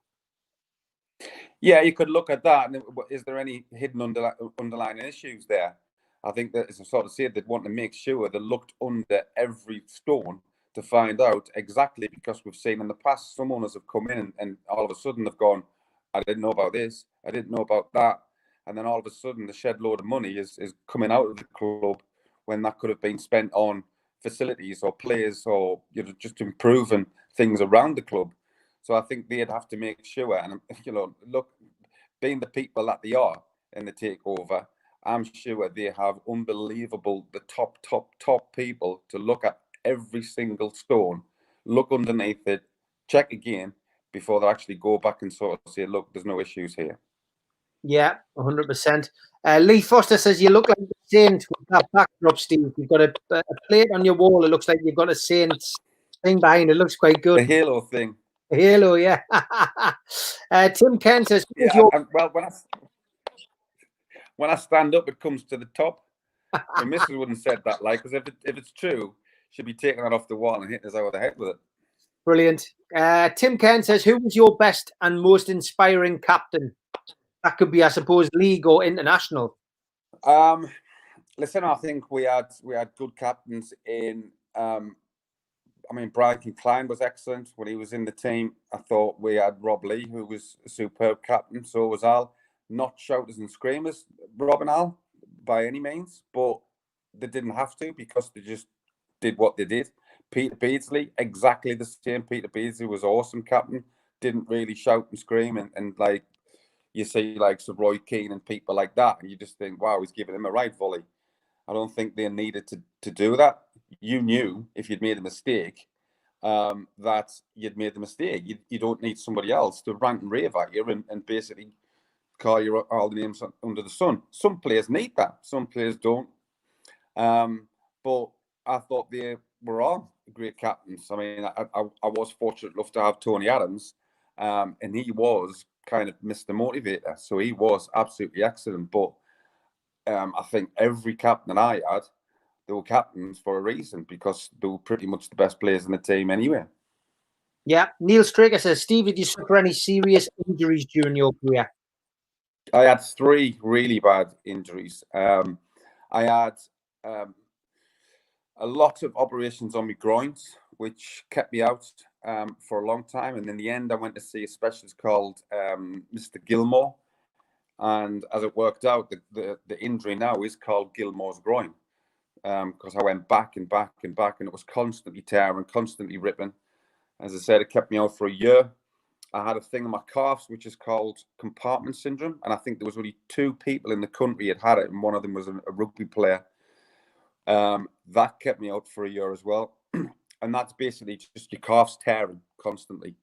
Yeah, you could look at that. And is there any hidden underlying issues there? I think that, as I sort of said, they'd want to make sure they looked under every stone to find out exactly, because we've seen in the past some owners have come in and all of a sudden they've gone, I didn't know about this, I didn't know about that. And then all of a sudden the shed load of money is coming out of the club when that could have been spent on facilities or players or just improving things around the club. So I think they'd have to make sure, and look, being the people that they are in the takeover, I'm sure they have the top people to look at every single stone, look underneath it, check again before they actually go back and sort of say, look, there's no issues here. Yeah, 100%. Lee Foster says, you look like the Saint with that backdrop, Steve. You've got a plate on your wall. It looks like you've got a Saint thing behind. It looks quite good. The halo thing. Halo, yeah. Tim Kent says, well, when I stand up, it comes to the top. My missus wouldn't said that, because if it's true, she'd be taking that off the wall and hitting us over the head with it. Brilliant. Tim Kent says, who was your best and most inspiring captain? That could be, I suppose, league or international. Listen, I think we had good captains in. Brian Klein was excellent when he was in the team. I thought we had Rob Lee, who was a superb captain. So was Al. Not shouters and screamers, Rob and Al, by any means, but they didn't have to because they just did what they did. Peter Beardsley, exactly the same. Peter Beardsley was awesome captain. Didn't really shout and scream and like you see like Sir Roy Keane and people like that, and you just think, wow, he's giving him a right volley. I don't think they needed to do that. You knew if you'd made a mistake that you'd made the mistake. You don't need somebody else to rant and rave at you and basically call you all the names under the sun. Some players need that. Some players don't. But I thought they were all great captains. I mean, I was fortunate enough to have Tony Adams, and he was kind of Mr. Motivator. So he was absolutely excellent. But I think every captain that I had, they were captains for a reason because they were pretty much the best players in the team anyway. Yeah. Neil Straker says, Steve, did you suffer any serious injuries during your career? I had 3 really bad injuries. I had a lot of operations on my groins, which kept me out for a long time. And in the end, I went to see a specialist called Mr. Gilmore. And as it worked out, the injury now is called Gilmore's groin. Because I went back and back and back, and it was constantly tearing, constantly ripping. As I said, it kept me out for a year. I had a thing in my calves, which is called compartment syndrome. And I think there was only 2 people in the country that had it, and one of them was a rugby player. That kept me out for a year as well. and that's basically just your calves tearing constantly.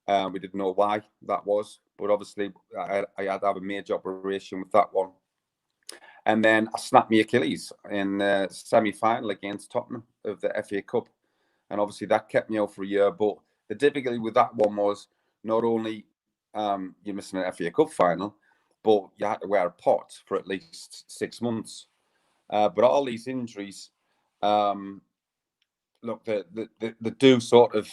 We didn't know why that was, but obviously I had to have a major operation with that one. And then I snapped my Achilles in the semi-final against Tottenham of the FA Cup. And obviously that kept me out for a year. But the difficulty with that one was not only you're missing an FA Cup final, but you had to wear a pot for at least 6 months. But all these injuries, look, they do sort of,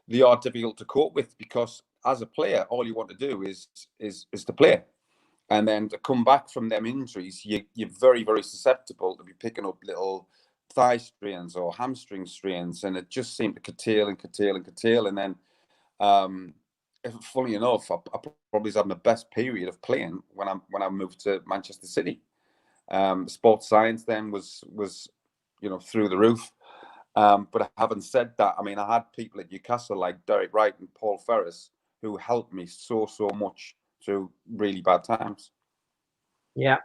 they are difficult to cope with, because as a player, all you want to do is to play. And then to come back from them injuries, you're very, very susceptible to be picking up little thigh strains or hamstring strains, and it just seemed to curtail. And then, funny enough, I probably was having the best period of playing when I moved to Manchester City. Sports science then was through the roof. But having said that, I mean, I had people at Newcastle like Derek Wright and Paul Ferris who helped me so much through really bad times. Yeah.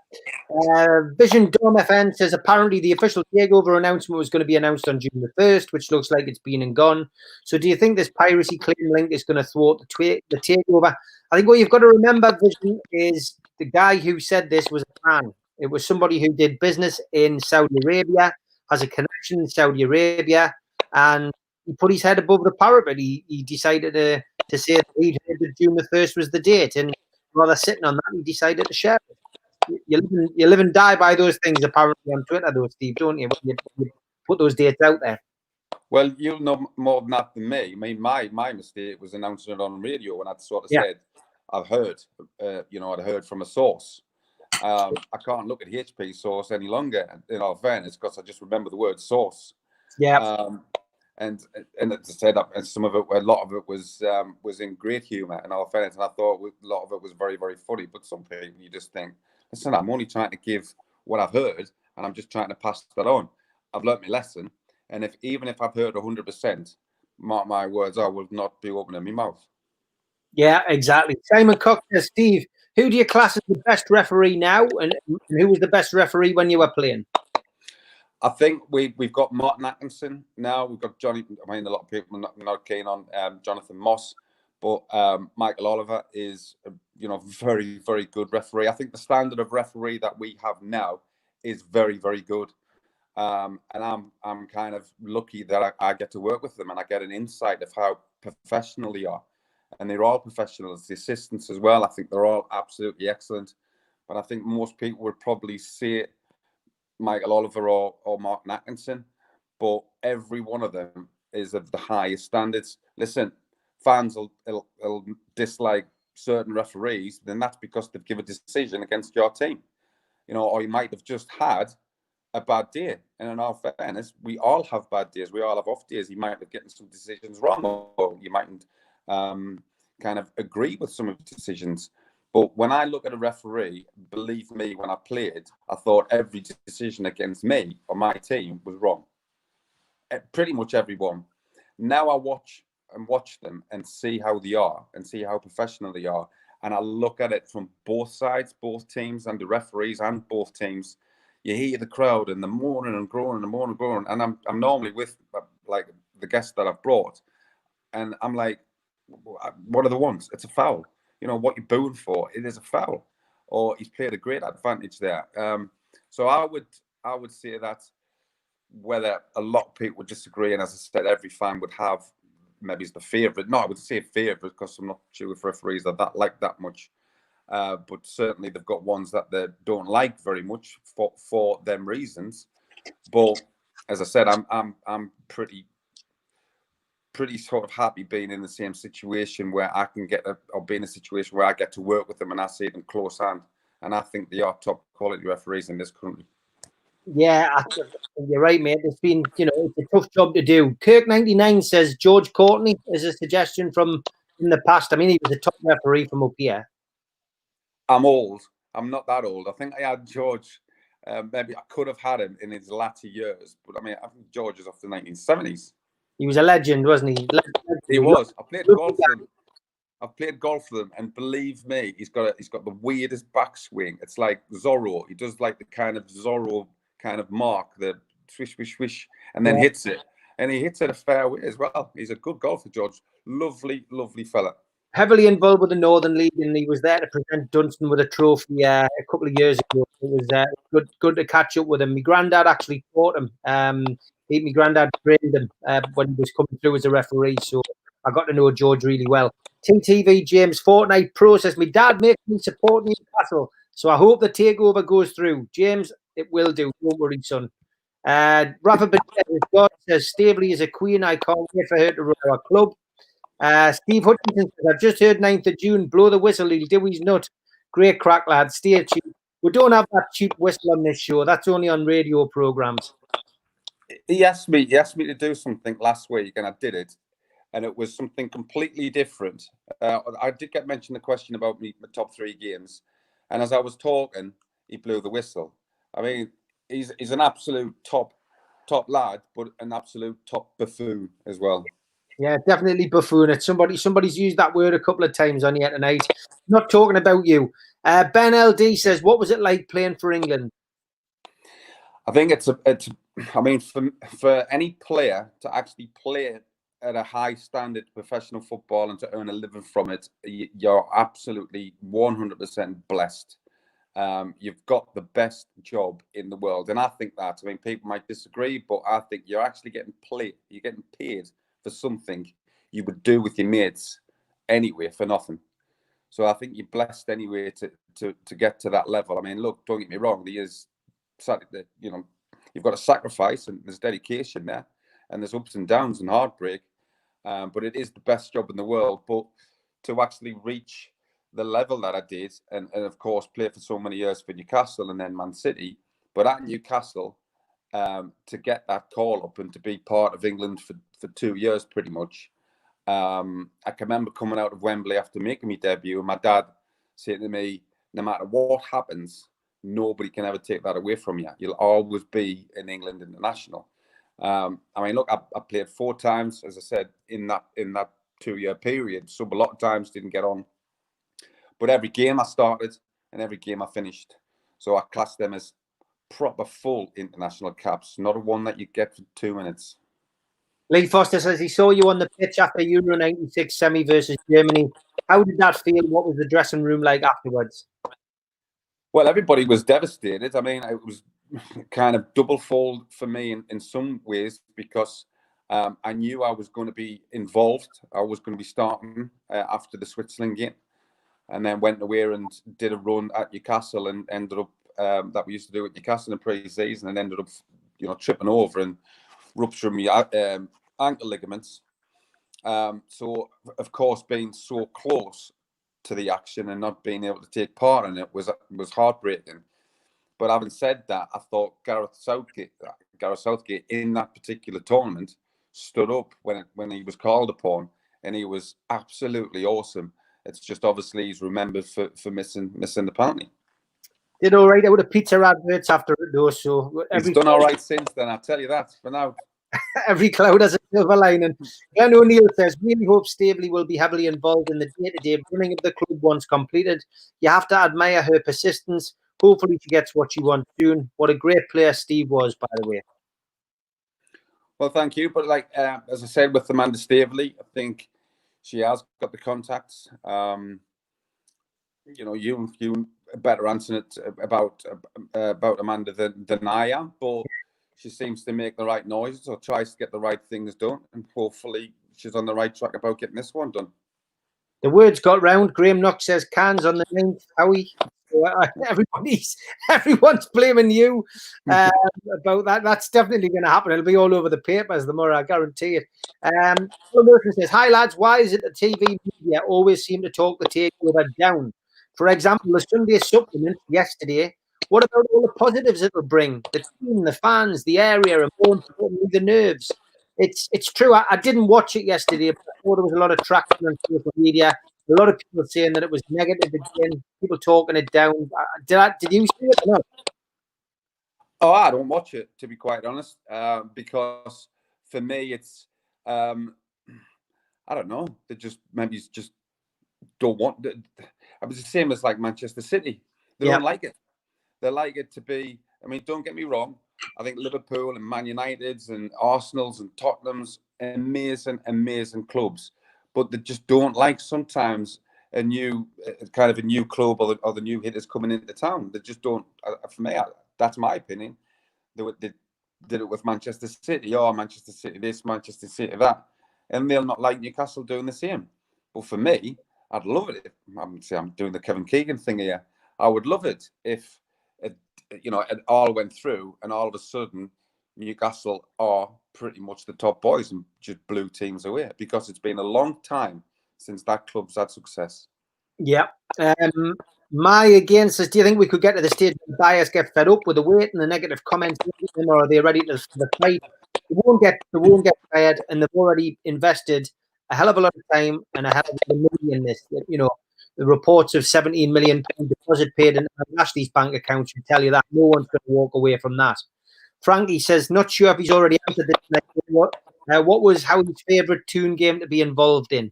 Vision Dome FN says apparently the official takeover announcement was going to be announced on June the 1st, which looks like it's been and gone. So do you think this piracy claim link is going to thwart the takeover? I think what you've got to remember, Vision, is the guy who said this was a fan. It was somebody who did business in Saudi Arabia, has a connection in Saudi Arabia, and he put his head above the parapet. He decided to say that he'd heard that June the 1st was the date, and rather sitting on that, he decided to share it. You live and die by those things, apparently, on Twitter, though, Steve, don't you? When you put those dates out there. Well, you'll know more than that than me. I mean, my mistake was announcing it on radio when I'd sort of said, I've heard, I'd heard from a source. I can't look at HP source any longer, in all fairness, because I just remember the word source. Yeah. And as I said, and some of it, a lot of it was in great humour, in all fairness, and I thought a lot of it was very, very funny. But some people, you just think, listen, I'm only trying to give what I've heard, and I'm just trying to pass that on. I've learnt my lesson, and even if I've heard 100%, mark my words, I will not be opening my mouth. Yeah, exactly. Simon Cook says, Steve, who do you class as the best referee now, and who was the best referee when you were playing? I think we've got Martin Atkinson now. We've got Johnny. I mean, a lot of people are not keen on Jonathan Moss, but Michael Oliver is very, very good referee. I think the standard of referee that we have now is very, very good, and I'm kind of lucky that I get to work with them and I get an insight of how professional they are, and they're all professionals. The assistants as well. I think they're all absolutely excellent, but I think most people would probably say Michael Oliver or Martin Atkinson, but every one of them is of the highest standards. Listen, fans will dislike certain referees, then that's because they've given a decision against your team, or you might have just had a bad day. And in all fairness, we all have bad days. We all have off days. You might have gotten some decisions wrong, or you mightn't kind of agree with some of the decisions. But when I look at a referee, believe me, when I played, I thought every decision against me or my team was wrong. Pretty much every one. Now I watch them and see how they are and see how professional they are. And I look at it from both sides, both teams, and the referees and both teams. You hear the crowd and the moaning and groaning and moaning and groaning. And I'm normally with like the guests that I've brought. And I'm like, what are the ones? It's a foul. What you're booing for, it is a foul, or he's played a great advantage there. So I would say that whether a lot of people would disagree, and as I said, every fan would have maybe it's the favourite. No, I would say favourite because I'm not sure if referees are that much. But certainly they've got ones that they don't like very much for them reasons. But as I said, I'm pretty sort of happy being in the same situation where I can or be in a situation where I get to work with them and I see them close hand. And I think they are top quality referees in this country. Yeah, you're right, mate. It's been, it's a tough job to do. Kirk99 says George Courtney is a suggestion from in the past. I mean, he was a top referee from up here. I'm old. I'm not that old. I think I had George. Maybe I could have had him in his latter years, but I mean, I think George is off the 1970s. He was a legend, wasn't he? He was. I played golf with him. I've played golf with him, and believe me, he's got the weirdest backswing. It's like Zorro. He does like the kind of Zorro kind of mark, the swish, swish, swish, and then hits it. and he hits it a fair way as well. He's a good golfer, George. Lovely, lovely fella. Heavily involved with the Northern League, and he was there to present Dunstan with a trophy a couple of years ago. It was good to catch up with him. My granddad actually taught him. My granddad trained him when he was coming through as a referee, so I got to know George really well. TTV James, Fortnite process. My dad makes me support Newcastle, so I hope the takeover goes through. James, it will do. Don't worry, son. Rafa Benitez, God says, Staveley is a queen. I can't wait for her to run our club. Steve Hutchinson says, I've just heard 9th of June. Blow the whistle. He'll do his nut. Great crack, lad. Stay cheap. We don't have that cheap whistle on this show. That's only on radio programs. He asked me to do something last week, and I did it. And it was something completely different. I did get mentioned the question about my top 3 games. And as I was talking, he blew the whistle. I mean, he's an absolute top lad, but an absolute top buffoon as well. Yeah, definitely buffoon. It's somebody's used that word a couple of times on here tonight. Not talking about you. Ben LD says, what was it like playing for England? I think I mean, for any player to actually play at a high standard professional football and to earn a living from it, you're absolutely 100% blessed. You've got the best job in the world, and I think that. I mean, people might disagree, but I think you're actually getting paid for something you would do with your mates anyway for nothing. So I think you're blessed anyway to get to that level. I mean, look, don't get me wrong. You've got to sacrifice, and there's dedication there, and there's ups and downs and heartbreak. But it is the best job in the world. But to actually reach the level that I did, and of course play for so many years for Newcastle and then Man City, but at Newcastle, to get that call up and to be part of England for 2 years pretty much. I can remember coming out of Wembley after making my debut, and my dad saying to me, no matter what happens, nobody can ever take that away from you. You'll always be an England international. I mean, look, I played 4 times, as I said, in that 2-year period. So a lot of times didn't get on. But every game I started and every game I finished. So I class them as proper full international caps, not a one that you get for 2 minutes. Lee Foster says he saw you on the pitch after Euro 96 semi versus Germany. How did that feel? What was the dressing room like afterwards? Well, everybody was devastated. I mean, it was kind of double fold for me in some ways, because I knew I was going to be involved. I was going to be starting after the Switzerland game, and then went away and did a run at Newcastle and ended up that we used to do at Newcastle in pre-season, and ended up tripping over and rupturing my ankle ligaments. So of course, being so close to the action and not being able to take part in it was heartbreaking. But having said that, I thought Gareth Southgate in that particular tournament stood up when he was called upon, and he was absolutely awesome. It's just obviously he's remembered for missing the penalty. Did all right out of pizza adverts after it though, so he's done all right since then. I'll tell you that for now. Every cloud has a silver lining. Glenn O'Neill says, really hope Staveley will be heavily involved in the day-to-day running of the club once completed. You have to admire her persistence. Hopefully she gets what she wants soon. What a great player Steve was, by the way. Well, thank you. But like as I said with Amanda Staveley, I think she has got the contacts. You better answer it about Amanda than I am, but she seems to make the right noises or tries to get the right things done, and hopefully she's on the right track about getting this one done. The words got round. Graham Knox says cans on the 9th. Howie. Everyone's blaming you about that. That's definitely going to happen. It'll be all over the papers the more, I guarantee it. Wilson says, hi lads, why is it the TV media always seem to talk the takeover down? For example, the Sunday supplement yesterday. What about all the positives it will bring? The team, the fans, the area, and more importantly, the nerves. It's true. I didn't watch it yesterday, but I thought there was a lot of traction on social media. A lot of people saying that it was negative again. People talking it down. Did you see it or not? Oh, I don't watch it, to be quite honest, because for me it's I don't know. They just maybe just don't want it. It was the same as like Manchester City. They don't like it. They like it to be. I mean, don't get me wrong. I think Liverpool and Man United's and Arsenal's and Tottenham's amazing clubs, but they just don't like sometimes a new club or the new hitters coming into town. They just don't. For me, that's my opinion. They did it with Manchester City, Manchester City this, Manchester City that, and they'll not like Newcastle doing the same. But for me, I'd love it. I'm doing the Kevin Keegan thing here. I would love it if it all went through, and all of a sudden Newcastle are pretty much the top boys and just blew teams away, because it's been a long time since that club's had success. Yeah. My again says, do you think we could get to the stage where buyers get fed up with the wait and the negative comments, or are they ready to the fight? They won't get fired, and they've already invested a hell of a lot of time and a hell of a lot of money in this. The reports of £17 million deposit paid in Lascelles bank account should tell you that no one's going to walk away from that. Frankie says, not sure if he's already answered this. What was Howie's favourite Toon game to be involved in?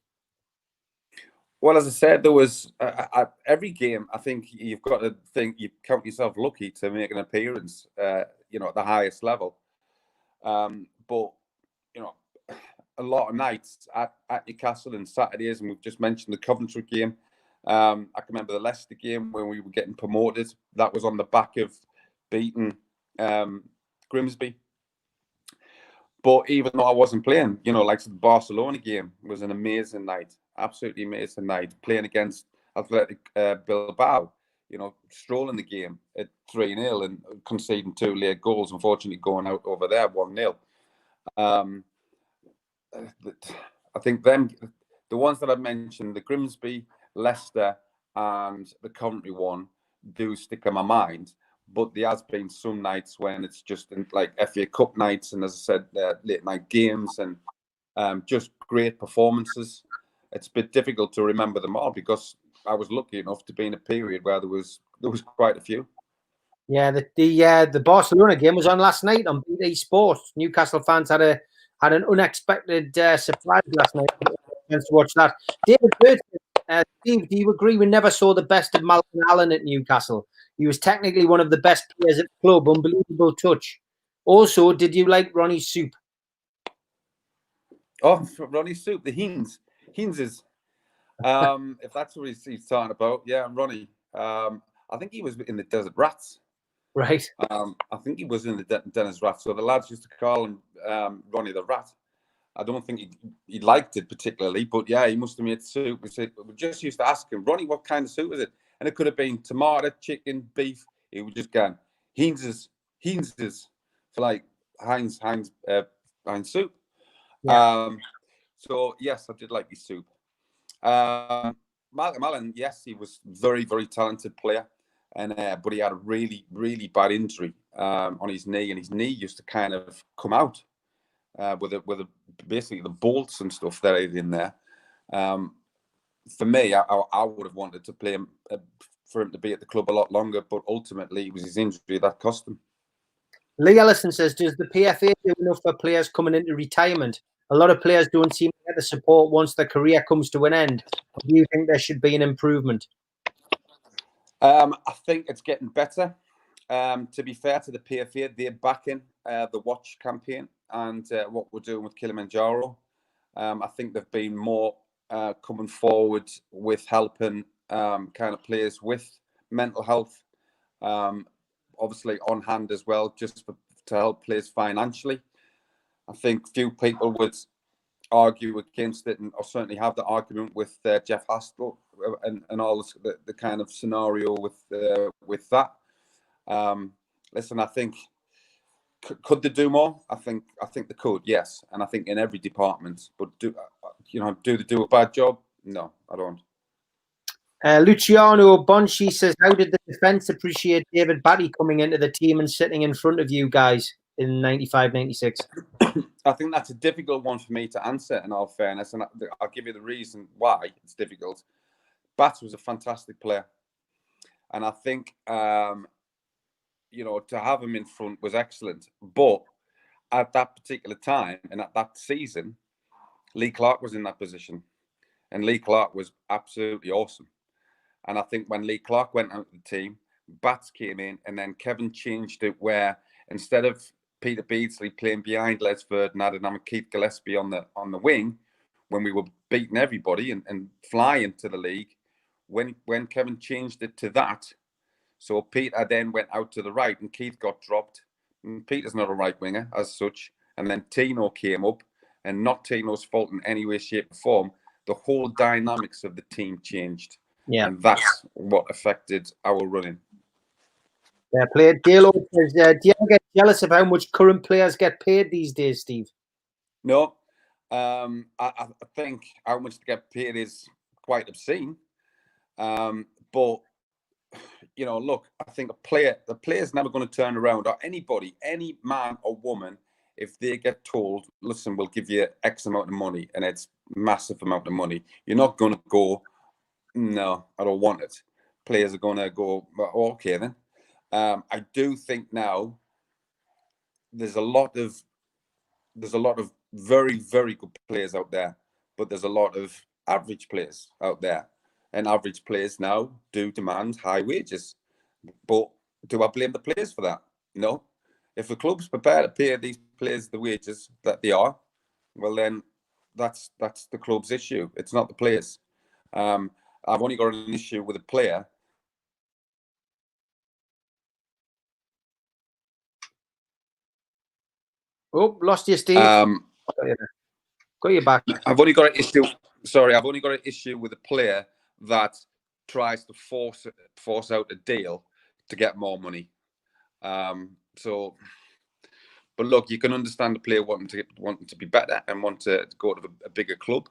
Well, as I said, there was every game. I think you've got to think you count yourself lucky to make an appearance, at the highest level. But a lot of nights at Newcastle and Saturdays, and we've just mentioned the Coventry game. I can remember the Leicester game when we were getting promoted. That was on the back of beating Grimsby. But even though I wasn't playing, like the Barcelona game was an amazing night, absolutely amazing night. Playing against Athletic Bilbao, strolling the game at 3-0 and conceding 2 late goals, unfortunately going out over there 1-0. I think the ones that I've mentioned, the Grimsby, Leicester, and the Coventry one, do stick in my mind. But there has been some nights when it's just like FA Cup nights, and as I said, late night games, and just great performances. It's a bit difficult to remember them all, because I was lucky enough to be in a period where there was quite a few. Yeah, the Barcelona game was on last night on BT Sports. Newcastle fans had an unexpected surprise last night. To watch that. David Bird, Steve, do you agree we never saw the best of Malcolm Allen at Newcastle? He was technically one of the best players at the club. Unbelievable touch. Also, did you like Ronnie Soup? Oh, Ronnie Soup, the Hines is. If that's what he's talking about, yeah, Ronnie. I think he was in the Desert Rats. Right. I think he was in the Desert Rats. So the lads used to call him Ronnie the Rat. I don't think he liked it particularly, but yeah, he must have made soup. We just used to ask him, Ronnie, what kind of soup is it? And it could have been tomato, chicken, beef. He would just go, Heinz's, for like Heinz soup. Yeah. So yes, I did like his soup. Malcolm Allen, yes, he was very, very talented player, and but he had a really, really bad injury on his knee, and his knee used to kind of come out with basically the bolts and stuff that are in there. For me, I would have wanted to play him for him to be at the club a lot longer, but ultimately it was his injury that cost him. Lee Ellison says, does the PFA do enough for players coming into retirement? A lot of players don't seem to get the support once their career comes to an end. Do you think there should be an improvement? I think it's getting better. To be fair to the PFA, they're backing the Watch campaign and what we're doing with Kilimanjaro. I think they've been more coming forward with helping kind of players with mental health, obviously on hand as well, just to help players financially. I think few people would argue against it, and or certainly have the argument with Jeff Haskell and all the kind of scenario with that. Listen, I think could they do more? I think they could, yes, and I think in every department. But do they do a bad job? No, I don't. Luciano Bonchi says, how did the defence appreciate David Batty coming into the team and sitting in front of you guys in 95-96? I think that's a difficult one for me to answer, in all fairness, and I'll give you the reason why it's difficult. Bats was a fantastic player, and I think to have him in front was excellent. But at that particular time and at that season, Lee Clark was in that position, and Lee Clark was absolutely awesome. And I think when Lee Clark went out of the team, Bats came in, and then Kevin changed it where instead of Peter Beardsley playing behind Les Ferdinand and Keith Gillespie on the wing, when we were beating everybody and flying to the league, when Kevin changed it to that, so Peter then went out to the right and Keith got dropped. And Peter's not a right winger as such. And then Tino came up, and not Tino's fault in any way, shape, or form. The whole dynamics of the team changed. Yeah. And that's what affected our running. Yeah, played. Dale says, do you ever get jealous of how much current players get paid these days, Steve? No. I think how much they get paid is quite obscene. But, you know, look, I think the player's never going to turn around, or anybody, any man or woman, if they get told, listen, we'll give you X amount of money, and it's massive amount of money, you're not going to go, no, I don't want it. Players are going to go, well, okay then. I do think now there's a lot of very, very good players out there, but there's a lot of average players out there, and average players now do demand high wages. But do I blame the players for that? No. If the club's prepared to pay these players the wages that they are, well then that's the club's issue. It's not the players. I've only got an issue with a player. Oh, lost you, Steve. Got you back. I've only got an issue. Sorry, I've only got an issue with a player that tries to force out a deal to get more money. But look, you can understand the player wanting to be better and want to go to a bigger club,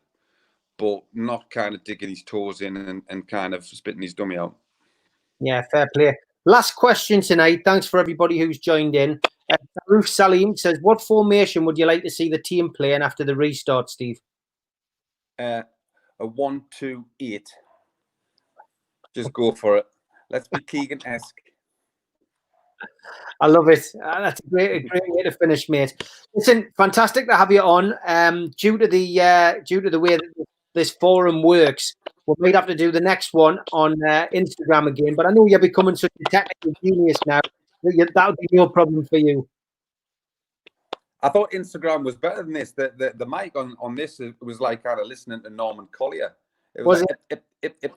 but not kind of digging his toes in and kind of spitting his dummy out. Yeah, fair play. Last question tonight. Thanks for everybody who's joined in. Roof Salim says, what formation would you like to see the team playing after the restart, Steve? A 1-2-8. Just go for it. Let's be Keegan-esque. I love it. That's a great way to finish, mate. Listen, fantastic to have you on. Due to the way that this forum works, we might have to do the next one on Instagram again. But I know you're becoming such a technical genius now. That would be no problem for you. I thought Instagram was better than this. The mic on this was like kind of listening to Norman Collier. It was like, it.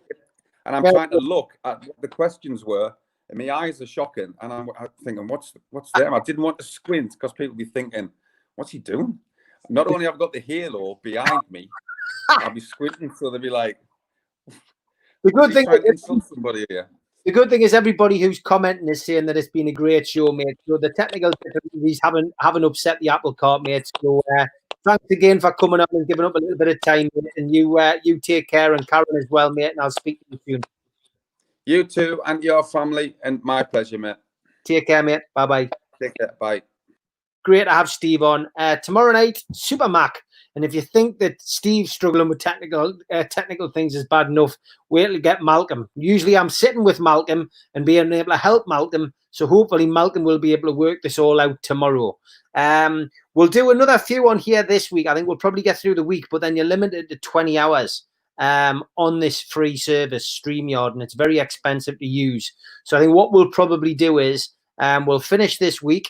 And I'm trying to look at what the questions were, and my eyes are shocking. And I'm thinking, what's them? I didn't want to squint because people would be thinking, what's he doing? Not only have I got the halo behind me, I'll be squinting, so they'll be like, the good thing trying to insult somebody here. The good thing is everybody who's commenting is saying that it's been a great show, mate. So the technical difficulties haven't upset the apple cart, mate. So thanks again for coming up and giving up a little bit of time, mate. And you take care, and Karen as well, mate. And I'll speak to you soon. You too, and your family, and my pleasure, mate. Take care, mate. Bye-bye. Take care. Bye. Great to have Steve on. Tomorrow night, Super Mac. And if you think that Steve's struggling with technical things is bad enough, wait till get Malcolm. Usually I'm sitting with Malcolm and being able to help Malcolm. So hopefully Malcolm will be able to work this all out tomorrow. We'll do another few on here this week. I think we'll probably get through the week, but then you're limited to 20 hours on this free service, StreamYard, and it's very expensive to use. So I think what we'll probably do is we'll finish this week,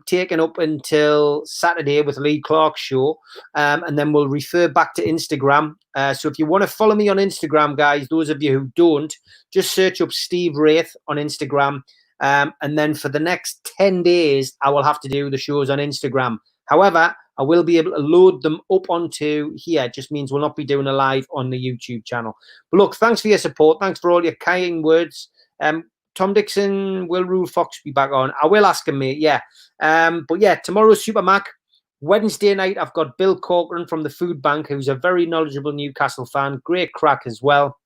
taken up until Saturday with Lee Clark's show, and then we'll refer back to Instagram. So if you want to follow me on Instagram, guys, those of you who don't, just search up Steve Wraith on Instagram, and then for the next 10 days I will have to do the shows on Instagram. However, I will be able to load them up onto here. It just means we'll not be doing a live on the YouTube channel. But look, thanks for your support. Thanks for all your kind words. Tom Dixon, will Rule Fox be back on? I will ask him, mate. Yeah. But yeah, tomorrow's Super Mac. Wednesday night, I've got Bill Corcoran from the Food Bank, who's a very knowledgeable Newcastle fan. Great crack as well.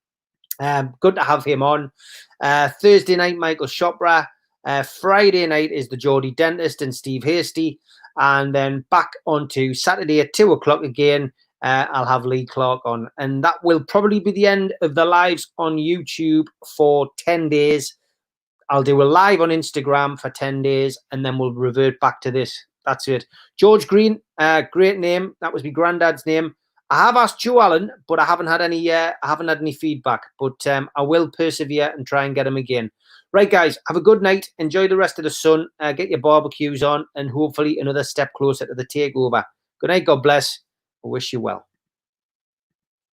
Good to have him on. Thursday night, Michael Chopra. Friday night is the Geordie Dentist and Steve Hasty. And then back onto Saturday at 2 o'clock again. I'll have Lee Clark on. And that will probably be the end of the lives on YouTube for 10 days. I'll do a live on Instagram for 10 days, and then we'll revert back to this. That's it. George Green, great name. That was my granddad's name. I have asked Joe Allen, but I haven't had any feedback. But I will persevere and try and get him again. Right, guys, have a good night. Enjoy the rest of the sun. Get your barbecues on, and hopefully another step closer to the takeover. Good night. God bless. I wish you well.